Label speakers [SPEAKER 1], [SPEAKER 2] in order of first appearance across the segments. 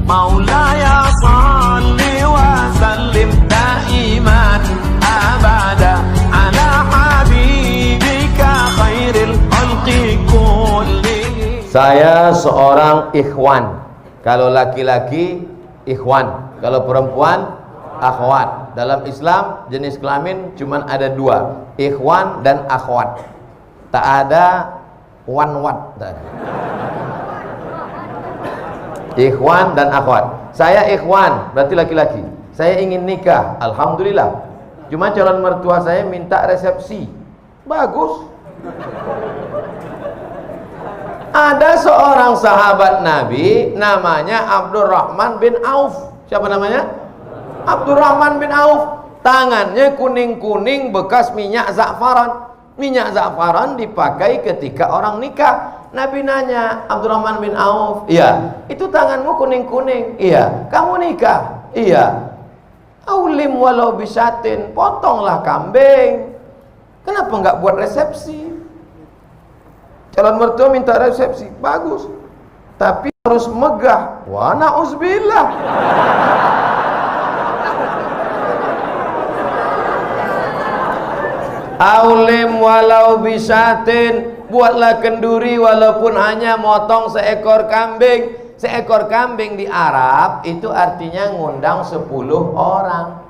[SPEAKER 1] Maulaya salli wa sallim daiman abada ala habibika khairil khalqi kulli.
[SPEAKER 2] Saya seorang ikhwan. Kalau laki-laki ikhwan, kalau perempuan akhwat. Dalam Islam jenis kelamin cuma ada dua, ikhwan dan akhwat. Tak ada wanwat. Ikhwan dan akhwat. Saya ikhwan, berarti laki-laki. Saya ingin nikah, alhamdulillah. Cuma calon mertua saya minta resepsi. Bagus. Ada seorang sahabat Nabi namanya Abdurrahman bin Auf. Siapa namanya? Abdurrahman bin Auf. Tangannya kuning-kuning bekas minyak za'faran. Minyak za'faran dipakai ketika orang nikah. Nabi nanya, Abdurrahman bin Auf, iya, itu tanganmu kuning-kuning. Iya. Kamu nikah? Iya. Aulim walau bisatin, potonglah kambing. Kenapa nggak buat resepsi? Calon mertua minta resepsi, bagus. Tapi harus megah. Wa na'uzubillah. Aulim walau bisatin, buatlah kenduri walaupun hanya motong seekor kambing. Seekor kambing di Arab itu artinya ngundang 10 orang.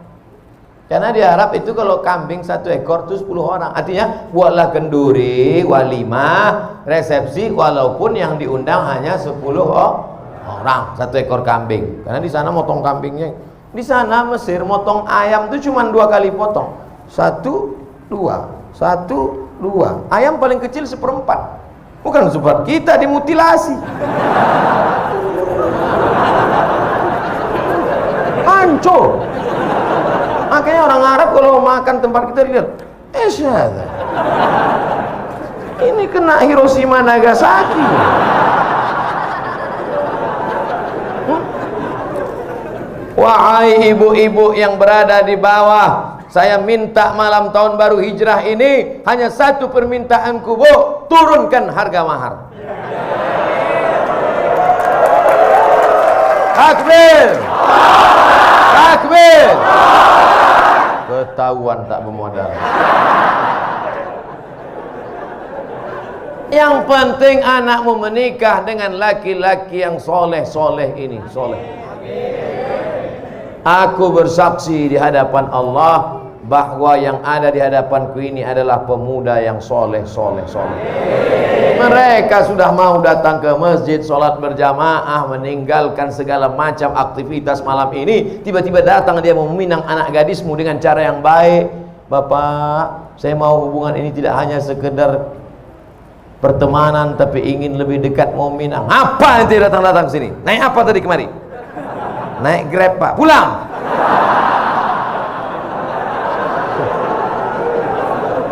[SPEAKER 2] Karena di Arab itu kalau kambing 1 ekor itu 10 orang. Artinya buatlah kenduri, walimah, resepsi walaupun yang diundang hanya 10 orang, 1 ekor kambing. Karena di sana motong kambingnya. Di sana Mesir motong ayam itu cuma 2 kali potong. 1, 2, 1, 2. Ayam paling kecil 1/4. Bukan seperti kita dimutilasi. Hancur. Makanya orang Arab kalau makan tempat kita lihat, ini kena Hiroshima Nagasaki. Wahai ibu-ibu yang berada di bawah, saya minta malam tahun baru hijrah ini hanya 1 permintaanku, Bu, turunkan harga mahar. Takbir. Takbir. Ketahuan tak bermodal. Yang penting anakmu menikah dengan laki-laki yang soleh-soleh ini, soleh. Aku bersaksi di hadapan Allah bahwa yang ada di hadapanku ini adalah pemuda yang soleh. Mereka sudah mau datang ke masjid, sholat berjamaah, meninggalkan segala macam aktivitas malam ini. Tiba-tiba datang dia meminang anak gadismu dengan cara yang baik. Bapak, saya mau hubungan ini tidak hanya sekedar pertemanan, tapi ingin lebih dekat, mau minang. Apa nanti datang-datang sini? Naik apa tadi kemari? Naik Grab, Pak. Pulang.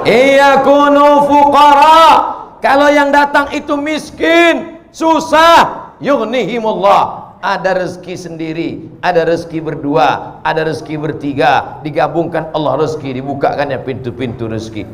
[SPEAKER 2] Iyakunu fuqara. Kalau yang datang itu miskin, susah, yughnihimullah. Ada rezeki sendiri, ada rezeki berdua, ada rezeki bertiga, digabungkan Allah rezeki, dibukakannya pintu-pintu rezeki.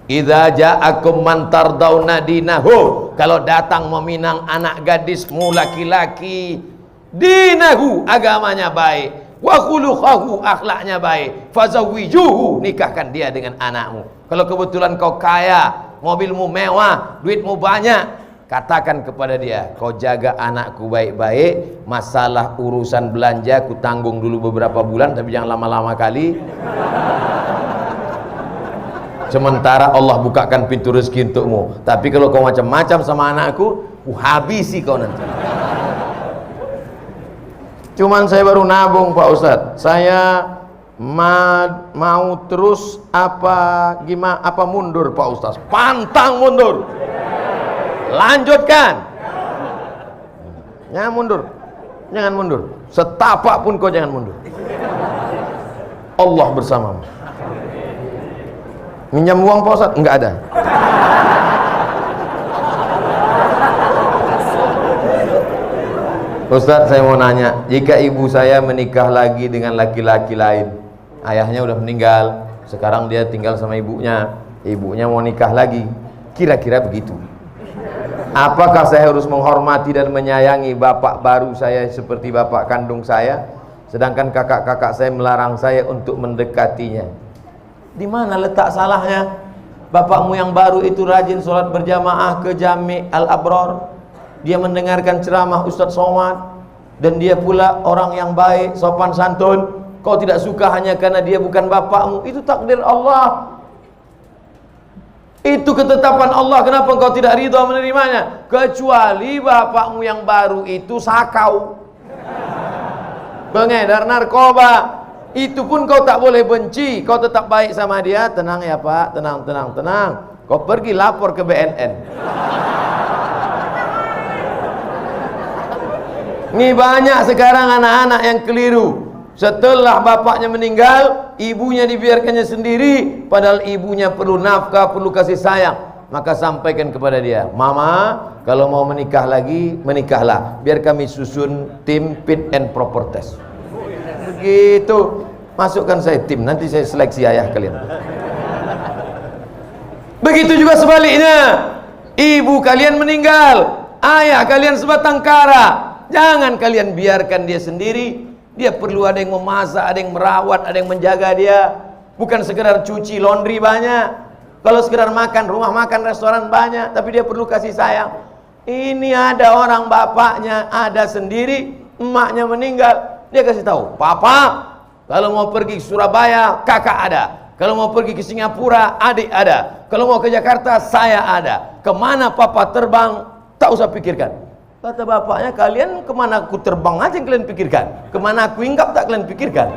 [SPEAKER 2] Idza ja'akum man tardawna dinahu. Kalau datang meminang anak gadismu laki-laki, dinahu, agamanya baik, wa khuluquhu, akhlaknya baik, fazawwijuhu, nikahkan dia dengan anakmu. Kalau kebetulan kau kaya, mobilmu mewah, duitmu banyak, katakan kepada dia, kau jaga anakku baik-baik, masalah urusan belanja ku tanggung dulu beberapa bulan, tapi jangan lama-lama kali. Sementara Allah bukakan pintu rezeki untukmu. Tapi kalau kau macam-macam sama anakku, habisi kau nanti. Cuman saya baru nabung, Pak Ustadz. Saya mau terus apa mundur, Pak Ustadz? Pantang mundur. Lanjutkan. Jangan mundur. Jangan mundur. Setapak pun kau jangan mundur. Allah bersamamu. Minjam uang, Pak Ustadz? Enggak ada. Ustadz, saya mau nanya, jika ibu saya menikah lagi dengan laki-laki lain, ayahnya udah meninggal, sekarang dia tinggal sama ibunya, ibunya mau nikah lagi, kira-kira begitu, Apakah saya harus menghormati dan menyayangi bapak baru saya seperti bapak kandung saya, sedangkan kakak-kakak saya melarang saya untuk mendekatinya? Di mana letak salahnya? Bapakmu yang baru itu rajin sholat berjamaah ke Jami' Al-Abrar, dia mendengarkan ceramah Ustadz Somad, dan dia pula orang yang baik, sopan santun. Kau tidak suka hanya karena dia bukan bapakmu. Itu takdir Allah, itu ketetapan Allah. Kenapa engkau tidak ridha menerimanya? Kecuali bapakmu yang baru itu sakau, pengedar narkoba. Itu pun kau tak boleh benci, kau tetap baik sama dia. Tenang ya Pak, tenang. Kau pergi lapor ke BNN. Ini banyak sekarang anak-anak yang keliru. Setelah bapaknya meninggal, ibunya dibiarkannya sendiri, padahal ibunya perlu nafkah, perlu kasih sayang. Maka sampaikan kepada dia, Mama, kalau mau menikah lagi, menikahlah, biar kami susun tim fit and proper test. Begitu. Masukkan saya tim, nanti saya seleksi ayah kalian. Begitu juga sebaliknya. Ibu kalian meninggal, ayah kalian sebatang kara, jangan kalian biarkan dia sendiri. Dia perlu ada yang memasak, ada yang merawat, ada yang menjaga dia. Bukan sekedar cuci, laundry banyak. Kalau sekedar makan, rumah makan, restoran banyak, tapi dia perlu kasih sayang. Ini ada orang bapaknya ada sendiri, emaknya meninggal, dia kasih tahu, Papa, kalau mau pergi ke Surabaya, kakak ada. Kalau mau pergi ke Singapura, adik ada. Kalau mau ke Jakarta, saya ada. Kemana papa terbang, tak usah pikirkan. Kata bapaknya, kalian kemana aku terbang aja yang kalian pikirkan. Kemana aku hinggap tak kalian pikirkan.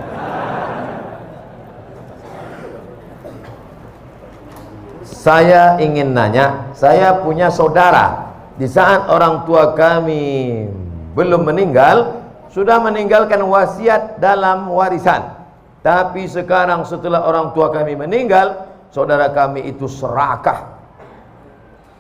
[SPEAKER 2] Saya ingin nanya, saya punya saudara. Di saat orang tua kami belum meninggal, sudah meninggalkan wasiat dalam warisan. Tapi sekarang setelah orang tua kami meninggal, saudara kami itu serakah,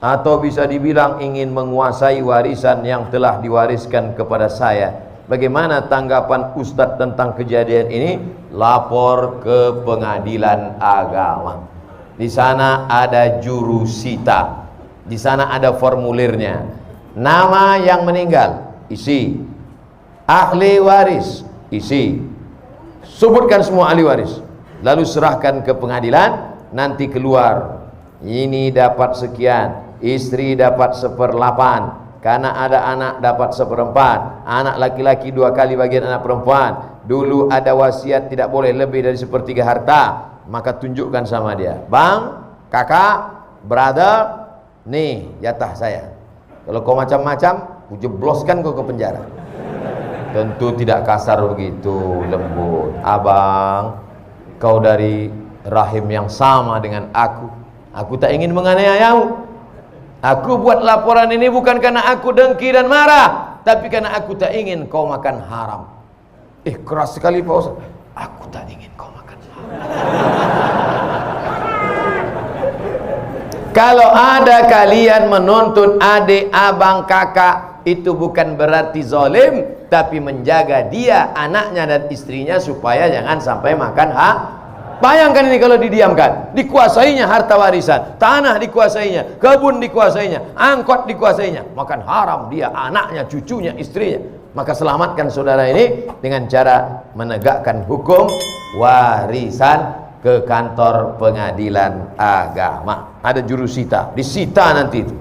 [SPEAKER 2] atau bisa dibilang ingin menguasai warisan yang telah diwariskan kepada saya. Bagaimana tanggapan Ustadz tentang kejadian ini? Lapor ke pengadilan agama. Di sana ada jurusita, di sana ada formulirnya. Nama yang meninggal isi, ahli waris isi, sebutkan semua ahli waris, lalu serahkan ke pengadilan. Nanti keluar, ini dapat sekian, istri dapat 1/8, karena ada anak dapat 1/4, anak laki-laki 2 kali bagian anak perempuan. Dulu ada wasiat tidak boleh lebih dari 1/3 harta. Maka tunjukkan sama dia, bang, kakak, brother, nih jatah saya. Kalau kau macam-macam, ku jebloskan kau ke penjara. Tentu tidak kasar begitu, lembut. Abang, kau dari rahim yang sama dengan aku tak ingin menganiayamu. Aku buat laporan ini bukan karena aku dengki dan marah, tapi karena aku tak ingin kau makan haram. Keras sekali Pak Ustaz. Aku tak ingin kau makan haram. Kalau ada kalian menuntut adik, abang, kakak, itu bukan berarti zalim, tapi menjaga dia, anaknya dan istrinya supaya jangan sampai makan hak. Bayangkan ini kalau didiamkan, dikuasainya harta warisan, tanah dikuasainya, kebun dikuasainya, angkot dikuasainya, makan haram dia, anaknya, cucunya, istrinya. Maka selamatkan saudara ini dengan cara menegakkan hukum warisan ke kantor pengadilan agama. Ada jurusita, disita nanti itu.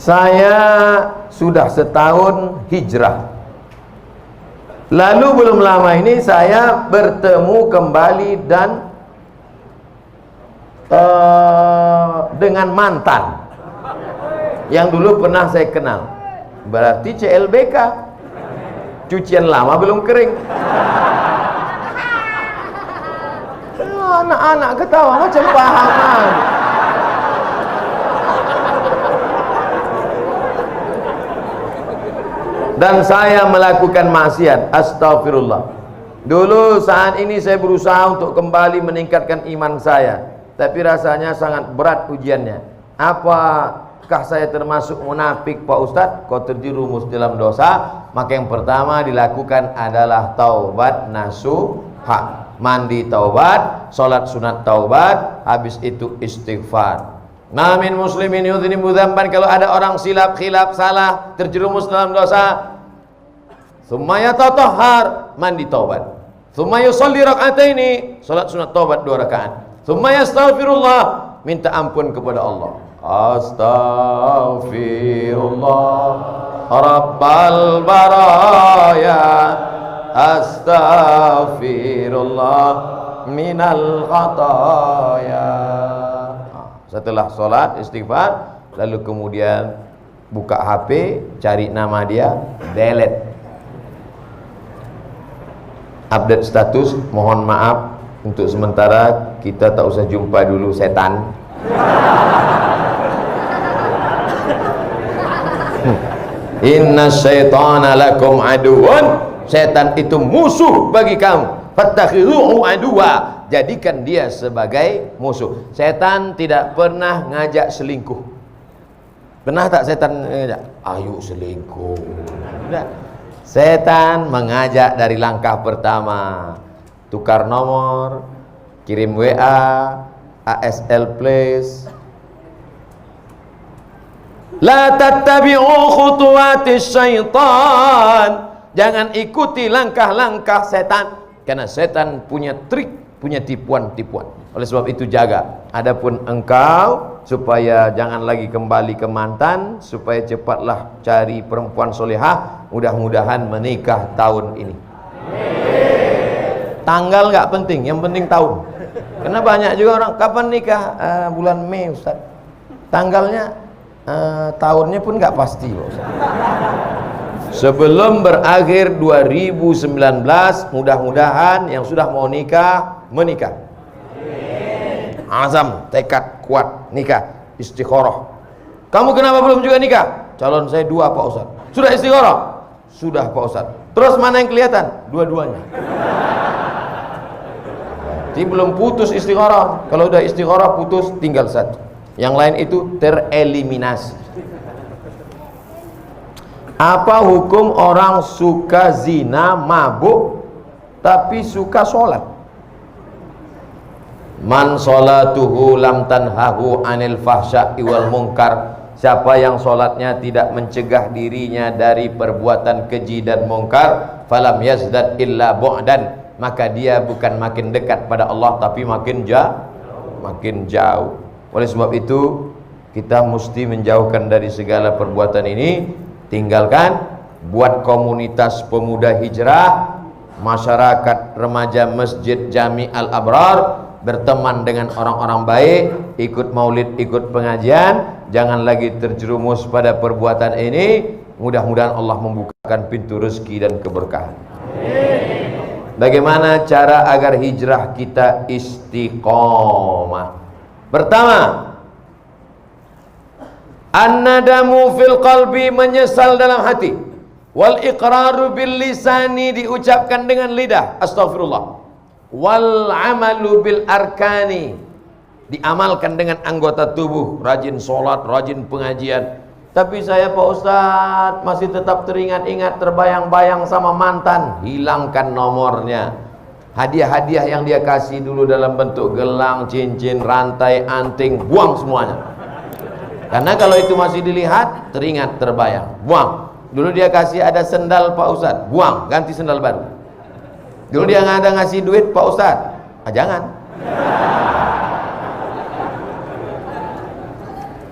[SPEAKER 2] Saya sudah setahun hijrah. Lalu belum lama ini saya bertemu kembali dan dengan mantan yang dulu pernah saya kenal. Berarti CLBK, cucian lama belum kering. Anak-anak ketawa macam pahaman. Dan saya melakukan maksiat, astagfirullah. Dulu saat ini saya berusaha untuk kembali meningkatkan iman saya, tapi rasanya sangat berat ujiannya. Apakah saya termasuk munafik Pak Ustadz? Kau terjerumus dalam dosa, maka yang pertama dilakukan adalah taubat nasuha, mandi taubat, sholat sunat taubat, habis itu istighfar. Ma min muslimin yudhnibu dzamban, kalau ada orang silap, khilaf, salah, terjerumus dalam dosa, tsumma yatatahhar, mandi taubat, tsumma yusalli rak'ataini, salat sunat taubat 2 rakaat, tsumma yastaghfirullah, minta ampun kepada Allah. Astaghfirullah Rabbal baraya, astaghfirullah minal khataya. Setelah sholat istighfar, lalu kemudian buka HP, cari nama dia, delete, update status, mohon maaf untuk sementara kita tak usah jumpa dulu setan. Inna syaitana lakum aduun, setan itu musuh bagi kamu, fattakhidhuhu aduwa, jadikan dia sebagai musuh. Setan tidak pernah ngajak selingkuh. Pernah tak setan ngajak? Ayo selingkuh. Tidak. Setan mengajak dari langkah pertama, tukar nomor, kirim WA, ASL please. La tattabi'u khutuwatis syaitan, jangan ikuti langkah-langkah setan, karena setan punya trik, punya tipuan-tipuan. Oleh sebab itu jaga. Adapun engkau, supaya jangan lagi kembali ke mantan, supaya cepatlah cari perempuan solehah, mudah-mudahan menikah tahun ini. Tanggal nggak penting, yang penting tahun. Karena banyak juga orang, kapan nikah? Bulan Mei Ustaz. Tanggalnya tahunnya pun nggak pasti loh. Sebelum berakhir 2019, mudah-mudahan yang sudah mau nikah menikah. Azam, tekad kuat, nikah, istikharah. Kamu kenapa belum juga nikah? Calon saya 2 Pak Ustaz. Sudah istikharah? Sudah Pak Ustaz. Terus mana yang kelihatan? Dua-duanya. Jadi belum putus istikharah. Kalau udah istikharah putus, tinggal 1. Yang lain itu tereliminasi. Apa hukum orang suka zina, mabuk, tapi suka sholat? Man sholatuhu lam tanhahu anil fahsya'i wal munkar. Siapa yang sholatnya tidak mencegah dirinya dari perbuatan keji dan munkar, falam yazdad illa bu'dan, maka dia bukan makin dekat pada Allah, tapi makin jauh. Oleh sebab itu kita mesti menjauhkan dari segala perbuatan ini. Tinggalkan, buat komunitas pemuda hijrah, masyarakat remaja Masjid Jami Al-Abrar, berteman dengan orang-orang baik, ikut maulid, ikut pengajian, jangan lagi terjerumus pada perbuatan ini. Mudah-mudahan Allah membukakan pintu rezeki dan keberkahan. Bagaimana cara agar hijrah kita istiqomah? Pertama, an-nadamu fil qalbi, menyesal dalam hati, wal iqraru bil lisani, diucapkan dengan lidah, astaghfirullah, wal amalu bil arkani, diamalkan dengan anggota tubuh, rajin sholat, rajin pengajian. Tapi saya Pak Ustadz masih tetap teringat-ingat, terbayang-bayang sama mantan. Hilangkan nomornya. Hadiah-hadiah yang dia kasih dulu dalam bentuk gelang, cincin, rantai, anting, buang semuanya. Karena kalau itu masih dilihat, teringat, terbayang, buang. Dulu dia kasih ada sendal Pak Ustadz, buang, ganti sendal baru. Dulu dia nggak ada ngasih duit Pak Ustadz, jangan.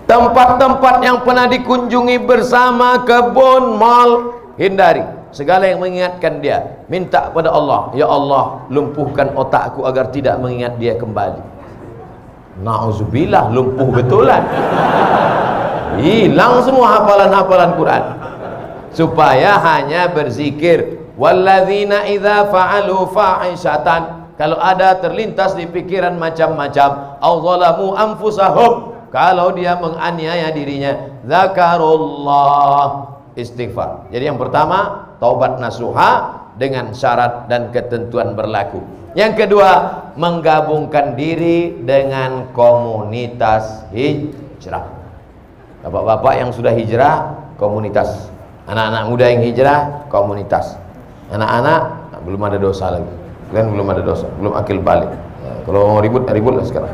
[SPEAKER 2] Tempat-tempat yang pernah dikunjungi bersama, kebun, mal, hindari. Segala yang mengingatkan dia, minta pada Allah, ya Allah, lumpuhkan otakku agar tidak mengingat dia kembali. Na'udzubillah, lumpuh betulan. Hilang semua hafalan-hafalan Quran. Supaya hanya berzikir. Walladzina idza fa'alu fa'ishatan, kalau ada terlintas di pikiran macam-macam, au zalamu anfusahum, kalau dia menganiaya dirinya, zakarullah, istighfar. Jadi yang pertama, taubat nasuha dengan syarat dan ketentuan berlaku. Yang kedua, menggabungkan diri dengan komunitas hijrah. Bapak-bapak yang sudah hijrah, komunitas. Anak-anak muda yang hijrah, komunitas. Anak-anak belum ada dosa lagi. Kalian belum ada dosa, belum akil balik. Kalau mau ribut, ributlah sekarang.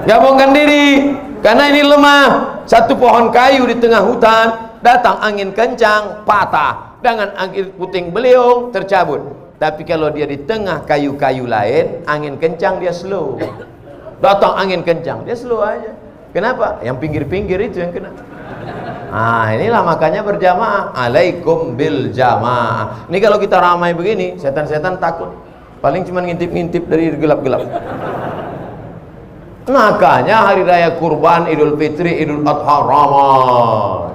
[SPEAKER 2] Gabungkan diri, karena ini lemah. Satu pohon kayu di tengah hutan, datang angin kencang, patah. Dengan angin puting beliung, tercabut. Tapi kalau dia di tengah kayu-kayu lain, angin kencang, dia slow. Datang angin kencang, dia slow aja. Kenapa? Yang pinggir-pinggir itu yang kena. Nah, inilah makanya berjamaah. Alaikum bil jamaah. Ini kalau kita ramai begini, setan-setan takut. Paling cuma ngintip-ngintip dari gelap-gelap. Makanya hari raya kurban, Idul Fitri, Idul Adha ramai.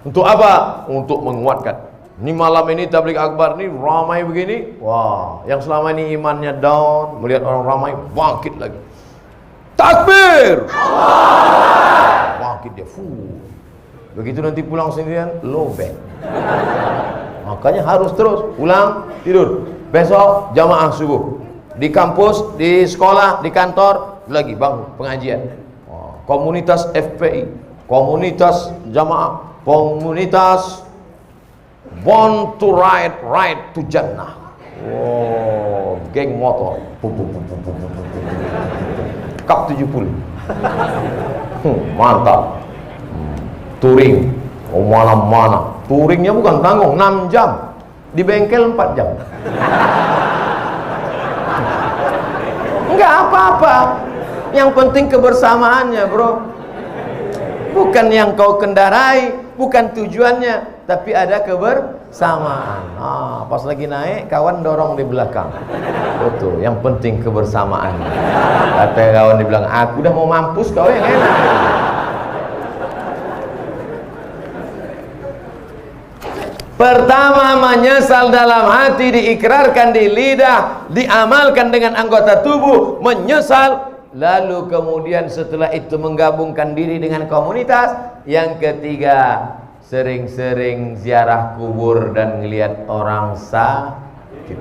[SPEAKER 2] Untuk apa? Untuk menguatkan. Ini malam ini tabligh akbar ini ramai begini. Wah, yang selama ini imannya down, melihat orang ramai, bangkit lagi. Takbir! Bangkit dia. Begitu nanti pulang sendirian, lobek. Makanya harus terus pulang tidur. Besok jamaah subuh. Di kampus, di sekolah, di kantor, lagi bangun pengajian. Komunitas FPI, komunitas jamaah, komunitas Born to Ride to Jannah. Geng motor. Kap 70. Mantap. Touring. Mana-mana. Touringnya bukan tanggung, 6 jam. Di bengkel 4 jam. Enggak apa-apa. Yang penting kebersamaannya, bro. Bukan yang kau kendarai, bukan tujuannya, tapi ada kebersamaan. Pas lagi naik, kawan dorong di belakang. Betul, yang penting kebersamaan. Kata kawan di belakang, aku udah mau mampus, kau yang enak. Pertama, menyesal dalam hati, diikrarkan di lidah, diamalkan dengan anggota tubuh, menyesal. Lalu kemudian setelah itu menggabungkan diri dengan komunitas. Yang ketiga, sering-sering ziarah kubur dan ngelihat orang sakit.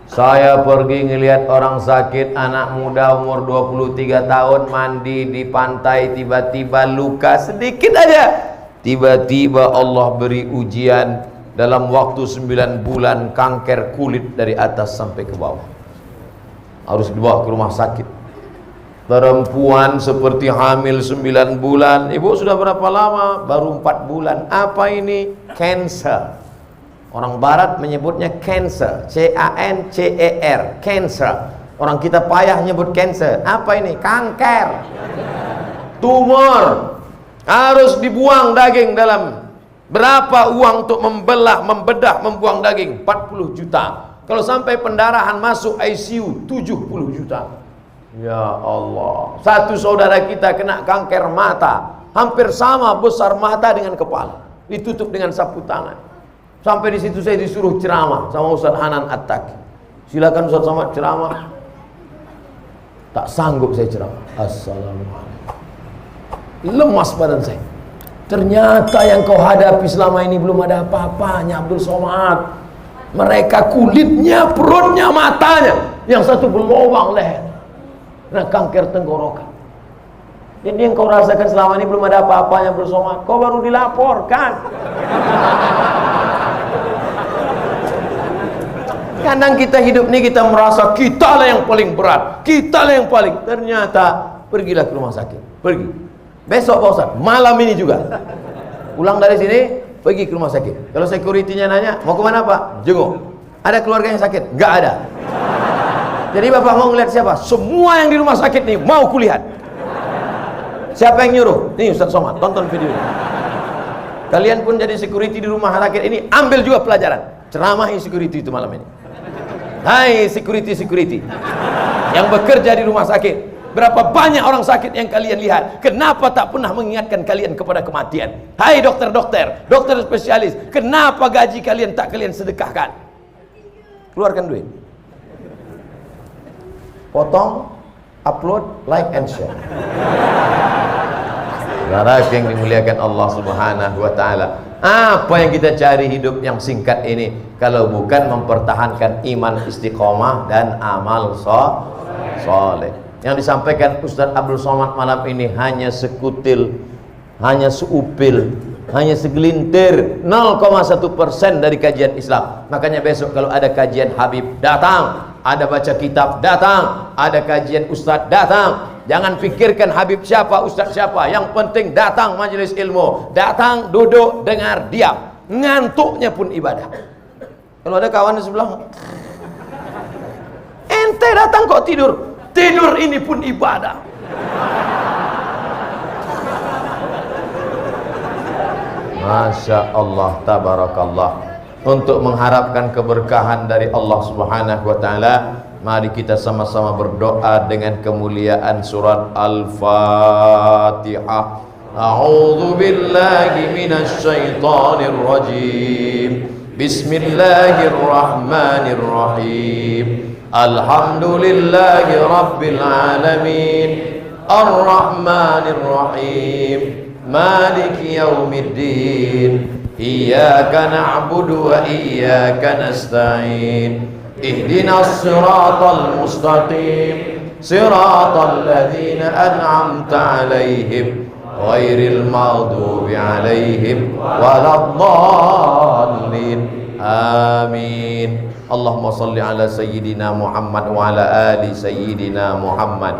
[SPEAKER 2] Saya pergi ngelihat orang sakit, anak muda umur 23 tahun mandi di pantai, tiba-tiba luka sedikit aja. Tiba-tiba Allah beri ujian, dalam waktu 9 bulan kanker kulit dari atas sampai ke bawah. Harus dibawa ke rumah sakit. Perempuan seperti hamil 9 bulan. Ibu sudah berapa lama? Baru 4 bulan. Apa ini? Cancer. Orang barat menyebutnya cancer. C-A-N-C-E-R. Cancer. Orang kita payah nyebut cancer. Apa ini? Kanker. Tumor. Harus dibuang daging dalam. Berapa uang untuk membelah, membedah, membuang daging? 40 juta. Kalau sampai pendarahan masuk ICU, 70 juta. Ya Allah. Satu saudara kita kena kanker mata, hampir sama besar mata dengan kepala, ditutup dengan sapu tangan. Sampai di situ saya disuruh ceramah sama Ustaz Hanan At-Taqi. Silakan Ustaz Somad ceramah. Tak sanggup saya ceramah. Assalamualaikum. Lemas badan saya. Ternyata yang kau hadapi selama ini belum ada apa-apanya, Abdul Somad. Mereka kulitnya, perutnya, matanya, yang satu berlubang leher. Nah, kanker tenggorokan. Jadi yang kau rasakan selama ini belum ada apa-apanya bersama. Kau baru dilaporkan. Kadang kita hidup ini kita merasa kita lah yang paling berat, kita lah yang paling. Ternyata pergilah ke rumah sakit. Pergi. Besok Pak Ustaz, malam ini juga. Pulang dari sini, pergi ke rumah sakit. Kalau security-nya nanya, mau kemana Pak? Jenguk. Ada keluarga yang sakit? Enggak ada. Jadi Bapak mau ngeliat siapa? Semua yang di rumah sakit nih mau kulihat. Siapa yang nyuruh? Nih Ustaz Somad, tonton video ini. Kalian pun jadi security di rumah sakit ini, ambil juga pelajaran. Ceramahi security itu malam ini. Hai security yang bekerja di rumah sakit. Berapa banyak orang sakit yang kalian lihat? Kenapa tak pernah mengingatkan kalian kepada kematian? Hai dokter-dokter, dokter spesialis, kenapa gaji kalian tak kalian sedekahkan? Keluarkan duit. Potong, upload, like and share. Saudara yang dimuliakan Allah Subhanahu wa taala. Apa yang kita cari hidup yang singkat ini kalau bukan mempertahankan iman istiqomah dan amal soleh. Yang disampaikan Ustaz Abdul Somad malam ini hanya sekutil, hanya seupil, hanya segelintir, 0,1% dari kajian Islam. Makanya besok kalau ada kajian Habib, datang. Ada baca kitab, datang. Ada kajian Ustaz, datang. Jangan pikirkan Habib siapa, Ustaz siapa. Yang penting datang majelis ilmu, datang, duduk, dengar, diam. Ngantuknya pun ibadah. Kalau ada kawan di sebelah, ente datang kok tidur. Tidur ini pun ibadah. Masya Allah, tabarakallah. Untuk mengharapkan keberkahan dari Allah Subhanahu wa ta'ala, mari kita sama-sama berdoa dengan kemuliaan surat Al-Fatihah. A'udzu billahi minasy syaithanir rajim. Bismillahirrahmanirrahim. Alhamdulillahi rabbil alamin. Ar-Rahmanir Rahim. Maliki yaumiddin. Iyyaka na'budu wa iyyaka nasta'in. Ihdinas siratal mustaqim. Siratal ladzina an'amta 'alaihim ghairil maghdubi 'alaihim waladdallin. Amin. Allahumma salli ala sayyidina Muhammad wa ala ali sayyidina Muhammad.